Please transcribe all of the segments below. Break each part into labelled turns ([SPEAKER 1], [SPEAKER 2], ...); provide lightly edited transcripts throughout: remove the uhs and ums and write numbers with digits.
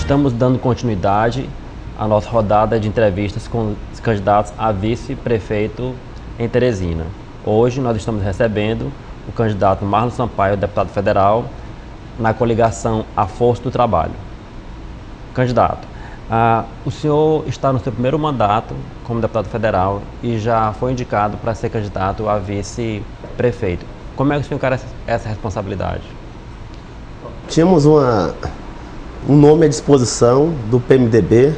[SPEAKER 1] Estamos dando continuidade à nossa rodada de entrevistas com os candidatos a vice-prefeito em Teresina. Hoje nós estamos recebendo o candidato Marlon Sampaio, deputado federal, na coligação A Força do Trabalho. Candidato, o senhor está no seu primeiro mandato como deputado federal e já foi indicado para ser candidato a vice-prefeito. Como é que o senhor encara essa responsabilidade?
[SPEAKER 2] Tínhamos um nome à disposição do PMDB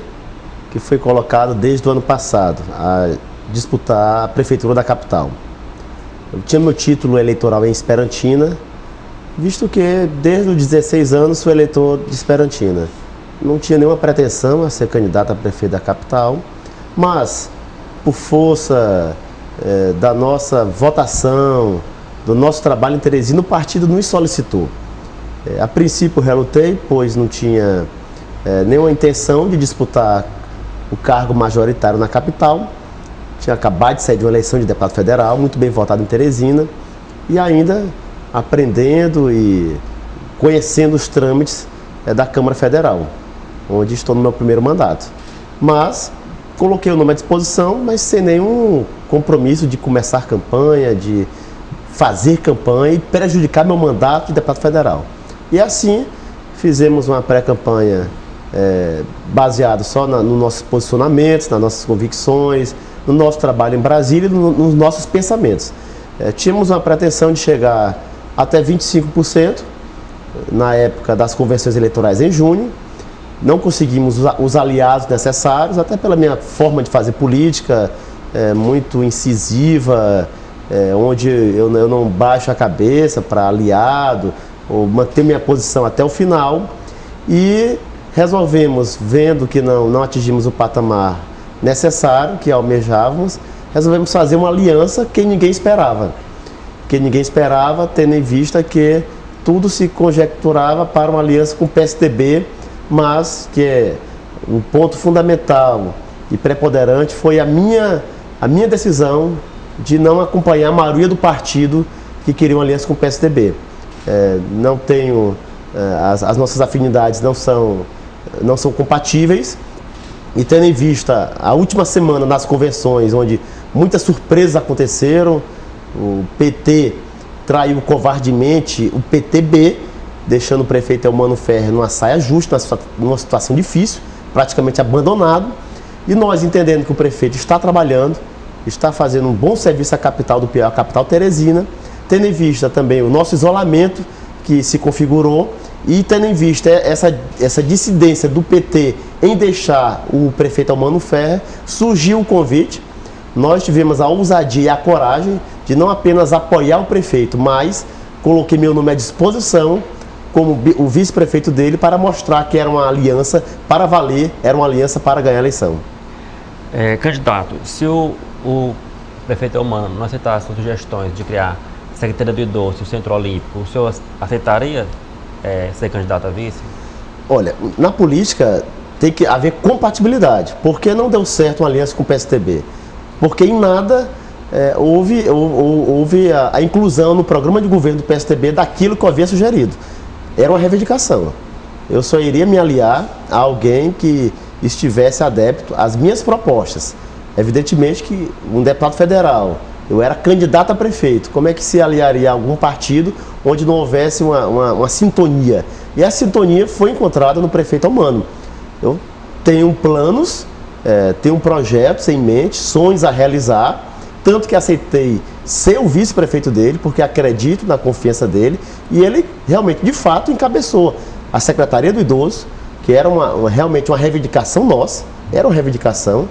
[SPEAKER 2] que foi colocado desde o ano passado a disputar a prefeitura da capital. Eu tinha meu título eleitoral em Esperantina, visto que desde os 16 anos sou eleitor de Esperantina. Não tinha nenhuma pretensão a ser candidato a prefeito da capital, mas por força da nossa votação, do nosso trabalho em Teresina, o partido nos solicitou. A princípio relutei, pois não tinha nenhuma intenção de disputar o cargo majoritário na capital. Tinha acabado de sair de uma eleição de deputado federal, muito bem votado em Teresina, e ainda aprendendo e conhecendo os trâmites da Câmara Federal, onde estou no meu primeiro mandato. Mas coloquei o nome à disposição, mas sem nenhum compromisso de começar campanha, de fazer campanha e prejudicar meu mandato de deputado federal. E assim fizemos uma pré-campanha baseada só nos nossos posicionamentos, nas nossas convicções, no nosso trabalho em Brasília e nos nossos pensamentos. Tínhamos uma pretensão de chegar até 25% na época das convenções eleitorais em junho. Não conseguimos os aliados necessários, até pela minha forma de fazer política, muito incisiva, onde eu não baixo a cabeça para aliado, ou manter minha posição até o final. E resolvemos, vendo que não atingimos o patamar necessário, que almejávamos, resolvemos fazer uma aliança que ninguém esperava. Tendo em vista que tudo se conjecturava para uma aliança com o PSDB, mas que um ponto fundamental e preponderante foi a minha decisão de não acompanhar a maioria do partido que queria uma aliança com o PSDB. Não tenho, as nossas afinidades não são compatíveis, e tendo em vista a última semana nas convenções, onde muitas surpresas aconteceram, o PT traiu covardemente o PTB, deixando o prefeito Eumano Ferrer numa saia justa, numa situação difícil, praticamente abandonado, e nós entendendo que o prefeito está trabalhando, está fazendo um bom serviço à capital do Piauí, a capital Teresina, tendo em vista também o nosso isolamento que se configurou e tendo em vista essa dissidência do PT em deixar o prefeito Eumano Ferrer, surgiu o convite. Nós tivemos a ousadia e a coragem de não apenas apoiar o prefeito, mas coloquei meu nome à disposição como o vice-prefeito dele para mostrar que era uma aliança para valer, era uma aliança para ganhar a eleição.
[SPEAKER 1] Candidato, se o prefeito Eumano não aceitasse as sugestões de criar a Secretaria do Idoso e o Centro Olímpico, o senhor aceitaria ser candidato a vice? Olha,
[SPEAKER 2] na política tem que haver compatibilidade. Por que não deu certo uma aliança com o PSDB? Porque em nada houve a inclusão no programa de governo do PSDB daquilo que eu havia sugerido. Era uma reivindicação. Eu só iria me aliar a alguém que estivesse adepto às minhas propostas. Evidentemente que um deputado federal, eu era candidato a prefeito, como é que se aliaria a algum partido onde não houvesse uma sintonia? E a sintonia foi encontrada no prefeito Eumano. Eu tenho planos, tenho projetos em mente, sonhos a realizar, tanto que aceitei ser o vice-prefeito dele, porque acredito na confiança dele, e ele realmente, de fato, encabeçou a Secretaria do Idoso, que era realmente uma reivindicação nossa, era uma reivindicação.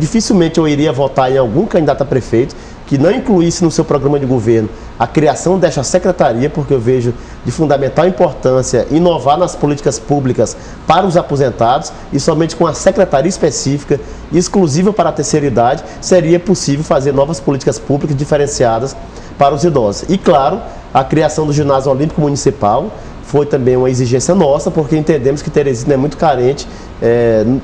[SPEAKER 2] Dificilmente eu iria votar em algum candidato a prefeito que não incluísse no seu programa de governo a criação desta secretaria, porque eu vejo de fundamental importância inovar nas políticas públicas para os aposentados, e somente com a secretaria específica, exclusiva para a terceira idade, seria possível fazer novas políticas públicas diferenciadas para os idosos. E claro, a criação do ginásio olímpico municipal foi também uma exigência nossa, porque entendemos que Teresina é muito carente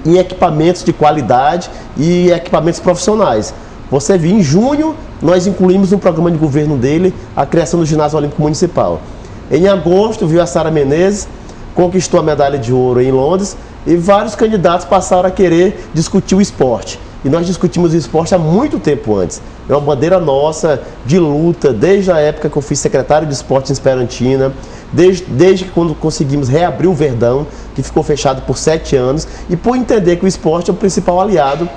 [SPEAKER 2] em equipamentos de qualidade e equipamentos profissionais. Você viu, em junho, nós incluímos no programa de governo dele a criação do ginásio olímpico municipal. Em agosto, viu, a Sara Menezes conquistou a medalha de ouro em Londres, e vários candidatos passaram a querer discutir o esporte. E nós discutimos o esporte há muito tempo antes. É uma bandeira nossa de luta, desde a época que eu fui secretário de esporte em Esperantina, desde quando conseguimos reabrir o Verdão, que ficou fechado por 7 anos, e por entender que o esporte é o principal aliado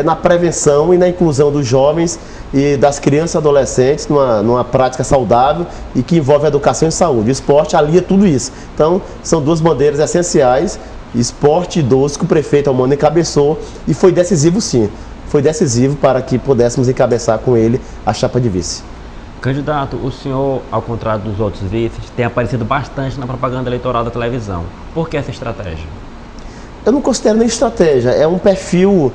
[SPEAKER 2] na prevenção e na inclusão dos jovens e das crianças e adolescentes numa prática saudável e que envolve educação e saúde. O esporte alia tudo isso. Então, são duas bandeiras essenciais, esporte e idoso, que o prefeito Almano encabeçou, e foi decisivo sim. Foi decisivo para que pudéssemos encabeçar com ele a chapa de vice.
[SPEAKER 1] Candidato, o senhor, ao contrário dos outros vices, tem aparecido bastante na propaganda eleitoral da televisão. Por que essa estratégia?
[SPEAKER 2] Eu não considero nem estratégia, é um perfil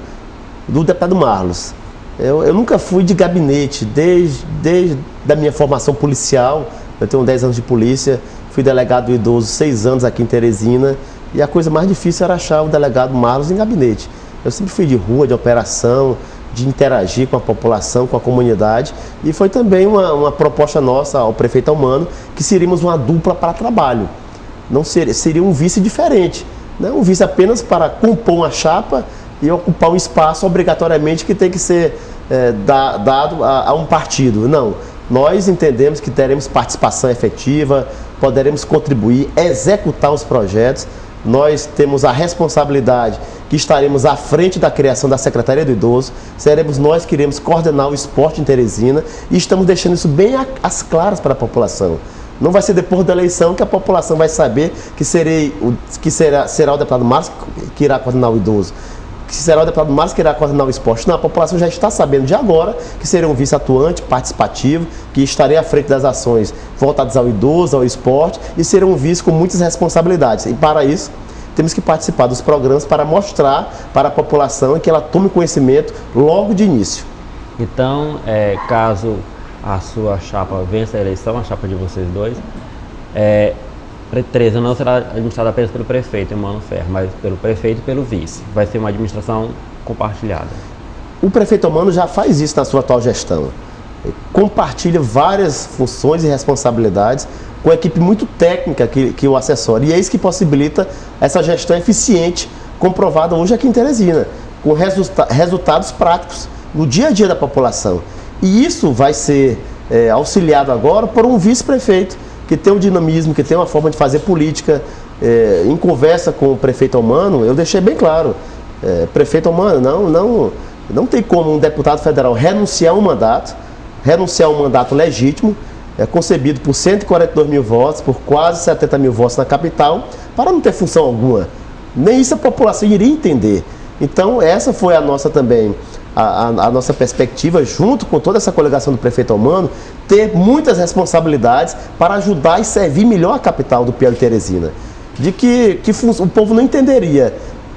[SPEAKER 2] do deputado Marlos. Eu nunca fui de gabinete, desde a minha formação policial. Eu tenho 10 anos de polícia, fui delegado idoso 6 anos aqui em Teresina, e a coisa mais difícil era achar o delegado Marlos em gabinete. Eu sempre fui de rua, de operação, de interagir com a população, com a comunidade, e foi também uma proposta nossa ao prefeito Almano, que seríamos uma dupla para trabalho. Não seria um vice diferente, não um vice apenas para compor uma chapa e ocupar um espaço obrigatoriamente que tem que ser dado a um partido. Não, nós entendemos que teremos participação efetiva, poderemos contribuir, executar os projetos. Nós temos a responsabilidade que estaremos à frente da criação da Secretaria do Idoso, seremos nós que iremos coordenar o esporte em Teresina, e estamos deixando isso bem às claras para a população. Não vai ser depois da eleição que a população vai saber que será o deputado Márcio que irá coordenar o idoso, que será o deputado Márcio que irá coordenar o esporte. Não, a população já está sabendo de agora que serei um vice atuante, participativo, que estarei à frente das ações voltadas ao idoso, ao esporte, e serei um vice com muitas responsabilidades. E para isso, temos que participar dos programas para mostrar para a população que ela tome conhecimento logo de início.
[SPEAKER 1] Então, caso a sua chapa vença a eleição, a chapa de vocês dois, Teresina não será administrada apenas pelo prefeito Emmanuel Ferro, mas pelo prefeito e pelo vice. Vai ser uma administração compartilhada.
[SPEAKER 2] O prefeito Almano já faz isso na sua atual gestão. Compartilha várias funções e responsabilidades com a equipe muito técnica que o assessora. E é isso que possibilita essa gestão eficiente, comprovada hoje aqui em Teresina, com resultados práticos no dia a dia da população. E isso vai ser auxiliado agora por um vice-prefeito que tem um dinamismo, que tem uma forma de fazer política. Em conversa com o prefeito Almano, eu deixei bem claro, prefeito Almano, não tem como um deputado federal renunciar a um mandato legítimo, concebido por 142 mil votos, por quase 70 mil votos na capital, para não ter função alguma. Nem isso a população iria entender. Então, essa foi a nossa também, a nossa perspectiva, junto com toda essa coligação do prefeito Almano, ter muitas responsabilidades para ajudar e servir melhor a capital do Piauí e Teresina. De que o povo não entenderia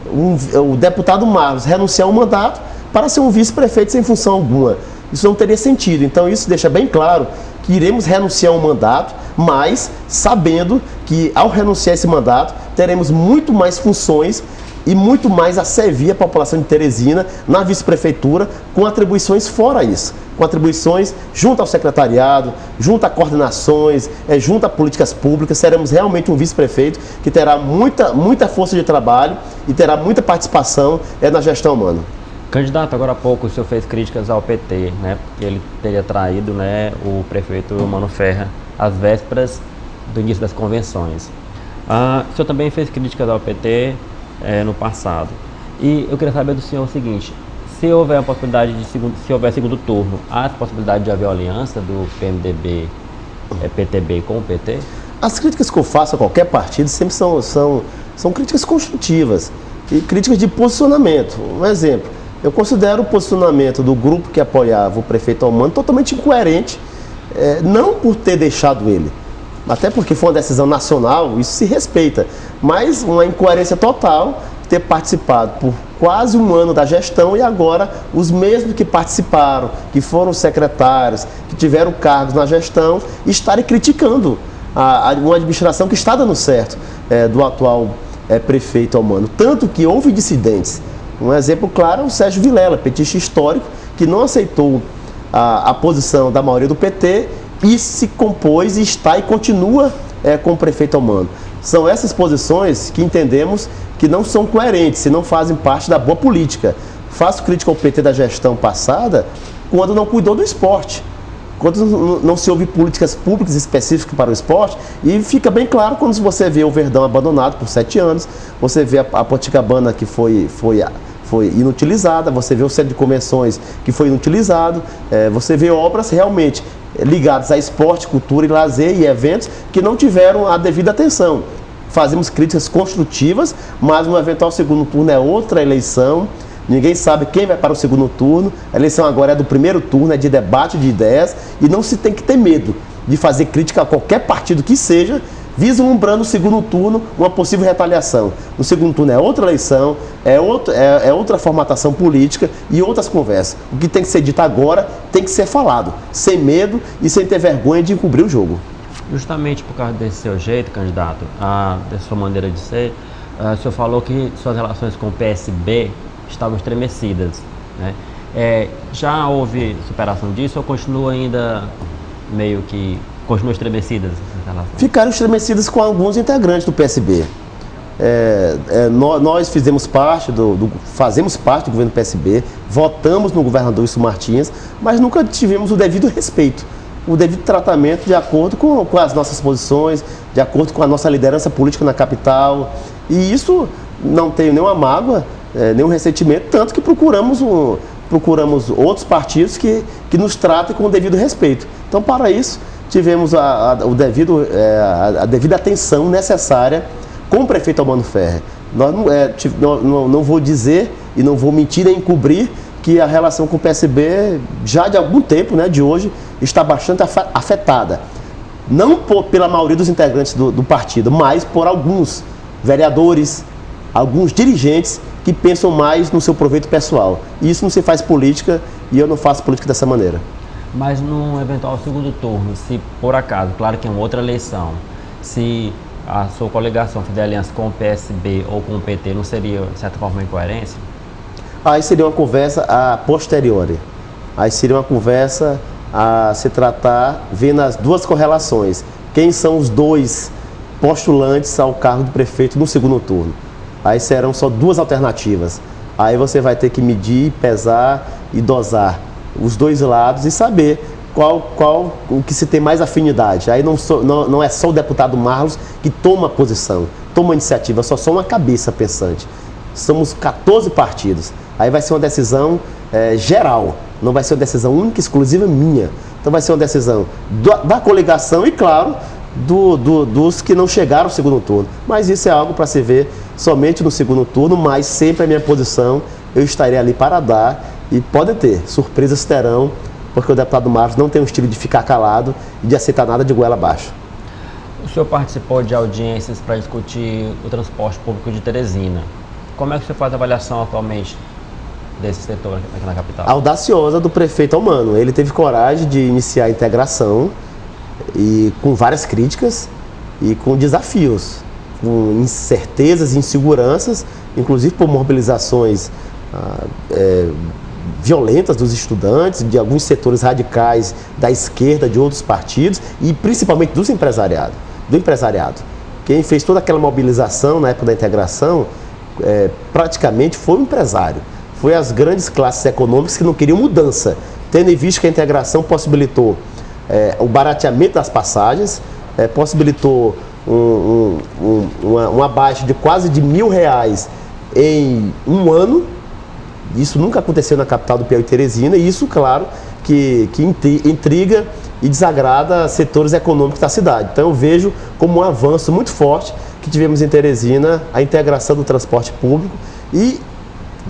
[SPEAKER 2] o deputado Marlos renunciar ao mandato para ser um vice-prefeito sem função alguma. Isso não teria sentido. Então, isso deixa bem claro que iremos renunciar ao mandato, mas sabendo que, ao renunciar a esse mandato, teremos muito mais funções e muito mais a servir a população de Teresina na vice-prefeitura, com atribuições fora isso, com atribuições junto ao secretariado, junto a coordenações, junto a políticas públicas. Seremos realmente um vice-prefeito que terá muita força de trabalho e terá muita participação na gestão Almano.
[SPEAKER 1] Candidato, agora há pouco o senhor fez críticas ao PT, né? Ele teria traído, né, o prefeito Emmanuel Ferro às vésperas do início das convenções. O senhor também fez críticas ao PT no passado. E eu queria saber do senhor o seguinte: se houver a possibilidade se houver segundo turno, há a possibilidade de haver aliança do PMDB, PTB com o PT?
[SPEAKER 2] As críticas que eu faço a qualquer partido sempre são críticas construtivas e críticas de posicionamento. Um exemplo: eu considero o posicionamento do grupo que apoiava o prefeito Almano totalmente incoerente, não por ter deixado ele, até porque foi uma decisão nacional, isso se respeita, mas uma incoerência total ter participado por quase um ano da gestão e agora os mesmos que participaram, que foram secretários, que tiveram cargos na gestão, estarem criticando uma administração que está dando certo do atual prefeito Almano. Tanto que houve dissidentes. Um exemplo claro é o Sérgio Vilela, petista histórico, que não aceitou a posição da maioria do PT e se compôs e está e continua com o prefeito Almano. São essas posições que entendemos que não são coerentes e não fazem parte da boa política. Faço crítica ao PT da gestão passada quando não cuidou do esporte, quando não se houve políticas públicas específicas para o esporte, e fica bem claro quando você vê o Verdão abandonado por 7 anos, você vê a Poticabana que foi inutilizada, você vê o centro de convenções que foi inutilizado, você vê obras realmente ligadas a esporte, cultura e lazer e eventos que não tiveram a devida atenção. Fazemos críticas construtivas, mas um eventual segundo turno é outra eleição. Ninguém sabe quem vai para o segundo turno. A eleição agora é do primeiro turno, é de debate de ideias, e não se tem que ter medo de fazer crítica a qualquer partido que seja, vislumbrando o segundo turno uma possível retaliação. No segundo turno é outra eleição, é outra formatação política e outras conversas. O que tem que ser dito agora tem que ser falado, sem medo e sem ter vergonha de encobrir o jogo.
[SPEAKER 1] Justamente por causa desse seu jeito, candidato, dessa sua maneira de ser, o senhor falou que suas relações com o PSB estavam estremecidas, né? Já houve superação disso ou continua ainda meio que estremecidas?
[SPEAKER 2] Ficaram estremecidas com alguns integrantes do PSB. Nós fazemos parte do governo do PSB, votamos no governador Wilson Martins, mas nunca tivemos o devido respeito, o devido tratamento de acordo com as nossas posições, de acordo com a nossa liderança política na capital. E isso não tenho nenhuma mágoa, nenhum ressentimento, tanto que procuramos outros partidos que nos tratem com o devido respeito. Então, para isso, tivemos a devida atenção necessária com o prefeito Almano Ferrer. Não vou dizer e não vou mentir nem encobrir que a relação com o PSB, já de algum tempo, de hoje, está bastante afetada. Não pela maioria dos integrantes do partido, mas por alguns vereadores, alguns dirigentes que pensam mais no seu proveito pessoal. E isso não se faz política, e eu não faço política dessa maneira.
[SPEAKER 1] Mas num eventual segundo turno, se por acaso, claro que é uma outra eleição, se a sua coligação fizer aliança com o PSB ou com o PT, não seria, de certa forma, uma incoerência?
[SPEAKER 2] Aí seria uma conversa a posteriori. Aí seria uma conversa a se tratar, vendo as duas correlações. Quem são os dois postulantes ao cargo de prefeito no segundo turno? Aí serão só duas alternativas. Aí você vai ter que medir, pesar e dosar os dois lados e saber qual o que se tem mais afinidade. Aí não é só o deputado Marlos que toma posição, toma iniciativa, só uma cabeça pensante. Somos 14 partidos. Aí vai ser uma decisão geral, não vai ser uma decisão única, exclusiva minha. Então vai ser uma decisão da coligação e, claro, dos que não chegaram ao segundo turno. Mas isso é algo para se ver somente no segundo turno, mas sempre a minha posição, eu estarei ali para dar, e podem ter, surpresas terão, porque o deputado Marlos não tem um estilo de ficar calado e de aceitar nada de goela abaixo.
[SPEAKER 1] O senhor participou de audiências para discutir o transporte público de Teresina. Como é que você faz a avaliação atualmente desse setor aqui na capital?
[SPEAKER 2] Audaciosa do prefeito Almano. Ele teve coragem de iniciar a integração, e com várias críticas e com desafios, com incertezas e inseguranças, inclusive por mobilizações violentas dos estudantes, de alguns setores radicais da esquerda, de outros partidos e principalmente do empresariado. Quem fez toda aquela mobilização na época da integração praticamente foi o empresário, foi as grandes classes econômicas que não queriam mudança, tendo em vista que a integração possibilitou o barateamento das passagens, possibilitou uma baixa de quase de R$1.000 em um ano. Isso nunca aconteceu na capital do Piauí, Teresina, e isso, claro, que intriga e desagrada setores econômicos da cidade. Então eu vejo como um avanço muito forte que tivemos em Teresina, a integração do transporte público e,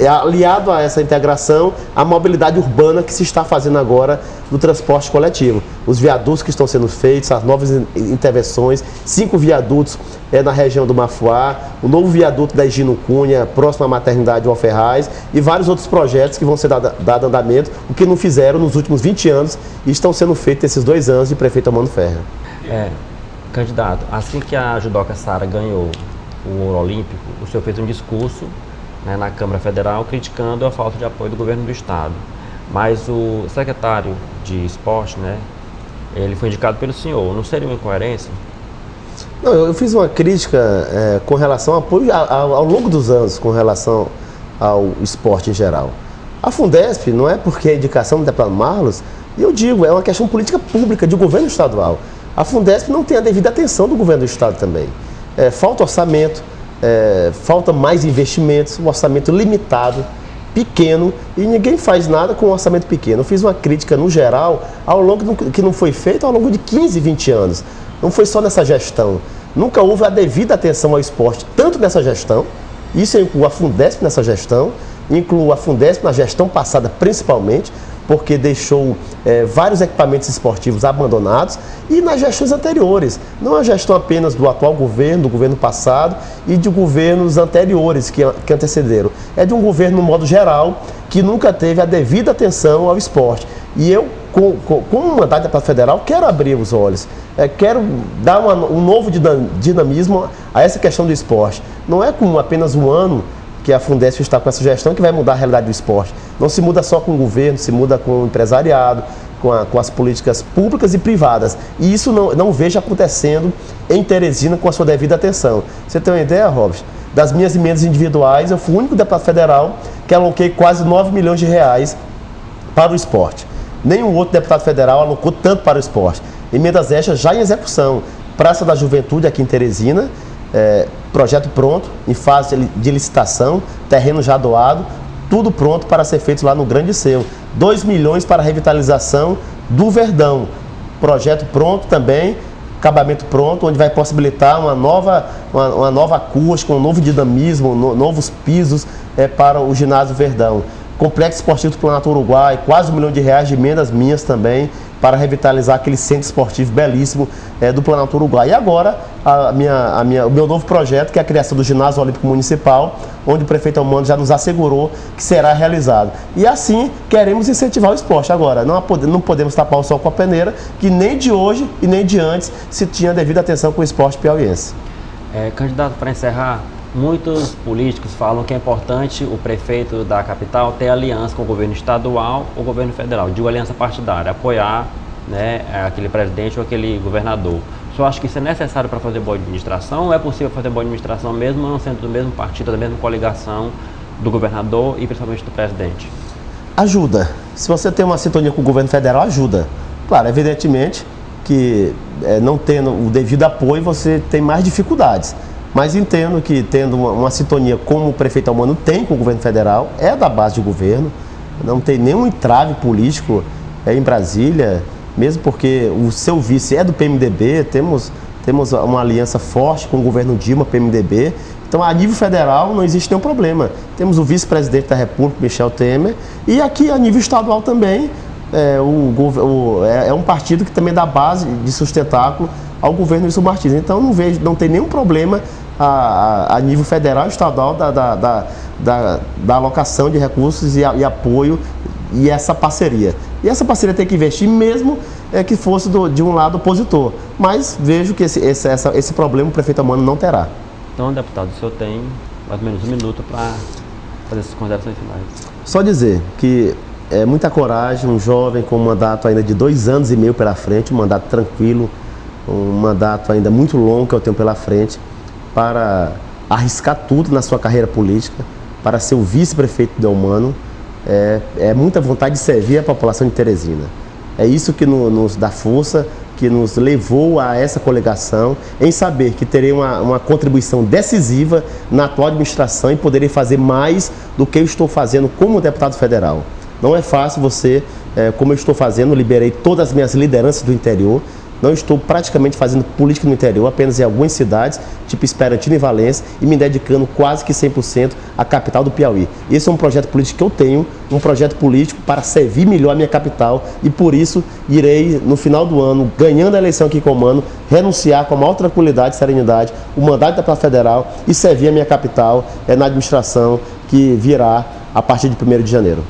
[SPEAKER 2] aliado a essa integração, a mobilidade urbana que se está fazendo agora do transporte coletivo. Os viadutos que estão sendo feitos, as novas intervenções, 5 viadutos na região do Mafuá, o novo viaduto da Higino Cunha, próximo à maternidade de Alferraz, e vários outros projetos que vão ser dado andamento, o que não fizeram nos últimos 20 anos e estão sendo feitos esses 2 anos de prefeito Almano Ferrer.
[SPEAKER 1] Candidato, assim que a judoca Sara ganhou o ouro olímpico, o senhor fez um discurso na Câmara Federal criticando a falta de apoio do governo do estado. Mas o secretário de esporte, ele foi indicado pelo senhor. Não seria uma incoerência?
[SPEAKER 2] Não, eu fiz uma crítica com relação ao apoio ao longo dos anos, com relação ao esporte em geral. A Fundesp não é porque é indicação do deputado Marlos, e eu digo, é uma questão política pública de governo estadual. A Fundesp não tem a devida atenção do governo do estado também. Falta orçamento, falta mais investimentos, um orçamento limitado, pequeno, e ninguém faz nada com um orçamento pequeno. Eu fiz uma crítica no geral, ao longo que não foi feito ao longo de 15, 20 anos. Não foi só nessa gestão. Nunca houve a devida atenção ao esporte, tanto nessa gestão, isso inclui a Fundesp nessa gestão, inclui a Fundesp na gestão passada principalmente, porque deixou vários equipamentos esportivos abandonados, e nas gestões anteriores. Não a gestão apenas do atual governo, do governo passado e de governos anteriores que antecederam. É de um governo, no modo geral, que nunca teve a devida atenção ao esporte. E eu, com o mandato de deputado federal, quero abrir os olhos, quero dar um novo dinamismo a essa questão do esporte. Não é com apenas um ano que a Fundesp está com essa gestão que vai mudar a realidade do esporte. Não se muda só com o governo, se muda com o empresariado, com as políticas públicas e privadas. E isso não vejo acontecendo em Teresina com a sua devida atenção. Você tem uma ideia, Robson? Das minhas emendas individuais, eu fui o único deputado federal que aloquei quase 9 milhões de reais para o esporte. Nenhum outro deputado federal alocou tanto para o esporte. Emendas extras já em execução. Praça da Juventude aqui em Teresina, projeto pronto, em fase de licitação, terreno já doado, tudo pronto para ser feito lá no Grande Seu. 2 milhões para a revitalização do Verdão. Projeto pronto também, acabamento pronto, onde vai possibilitar uma nova acústica, um novo dinamismo, novos pisos para o ginásio Verdão. Complexo esportivo do Planalto Uruguai, quase R$1 milhão de emendas minhas também, para revitalizar aquele centro esportivo belíssimo do Planalto Uruguai. E agora, o meu novo projeto, que é a criação do Ginásio Olímpico Municipal, onde o prefeito Almano já nos assegurou que será realizado. E assim, queremos incentivar o esporte. Agora, não podemos tapar o sol com a peneira, que nem de hoje e nem de antes se tinha devida atenção com o esporte piauiense.
[SPEAKER 1] Candidato, para encerrar, muitos políticos falam que é importante o prefeito da capital ter aliança com o governo estadual ou governo federal, digo aliança partidária, apoiar, né, aquele presidente ou aquele governador. O senhor acha que isso é necessário para fazer boa administração, ou é possível fazer boa administração mesmo não sendo do mesmo partido, da mesma coligação do governador e principalmente do presidente?
[SPEAKER 2] Ajuda. Se você tem uma sintonia com o governo federal, ajuda. Claro, evidentemente que não tendo o devido apoio, você tem mais dificuldades. Mas entendo que tendo uma sintonia como o prefeito Almano tem com o governo federal, é da base de governo, não tem nenhum entrave político em Brasília, mesmo porque o seu vice é do PMDB, temos uma aliança forte com o governo Dilma, PMDB, então a nível federal não existe nenhum problema. Temos o vice-presidente da República, Michel Temer, e aqui a nível estadual também, é um partido que também dá base de sustentáculo ao governo Wilson Martins. Então não tem nenhum problema a nível federal e estadual da alocação de recursos e apoio e essa parceria. E essa parceria tem que investir mesmo que fosse de um lado opositor. Mas vejo que esse problema o prefeito Almano não terá.
[SPEAKER 1] Então, deputado, o senhor tem mais ou menos 1 minuto para fazer essas considerações finais.
[SPEAKER 2] Só dizer que é muita coragem, um jovem com um mandato ainda de 2 anos e meio pela frente, um mandato tranquilo, um mandato ainda muito longo que eu tenho pela frente, para arriscar tudo na sua carreira política, para ser o vice-prefeito de Almano. É muita vontade de servir a população de Teresina. É isso que nos dá força, que nos levou a essa coligação, em saber que terei uma contribuição decisiva na atual administração e poderei fazer mais do que eu estou fazendo como deputado federal. Não é fácil como eu estou fazendo, liberei todas as minhas lideranças do interior. Não estou praticamente fazendo política no interior, apenas em algumas cidades, tipo Esperantino e Valença, e me dedicando quase que 100% à capital do Piauí. Esse é um projeto político que eu tenho, um projeto político para servir melhor a minha capital, e por isso irei, no final do ano, ganhando a eleição aqui em Almano, renunciar com a maior tranquilidade e serenidade o mandato da deputado federal e servir a minha capital na administração que virá a partir de 1º de janeiro.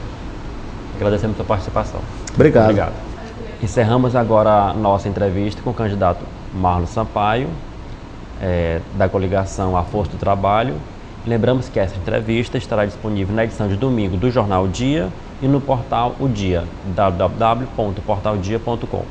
[SPEAKER 1] Agradecemos a sua participação.
[SPEAKER 2] Obrigado.
[SPEAKER 1] Encerramos agora a nossa entrevista com o candidato Marlos Sampaio, da coligação A Força do Trabalho. Lembramos que essa entrevista estará disponível na edição de domingo do Jornal O Dia e no portal O Dia, www.portaldia.com.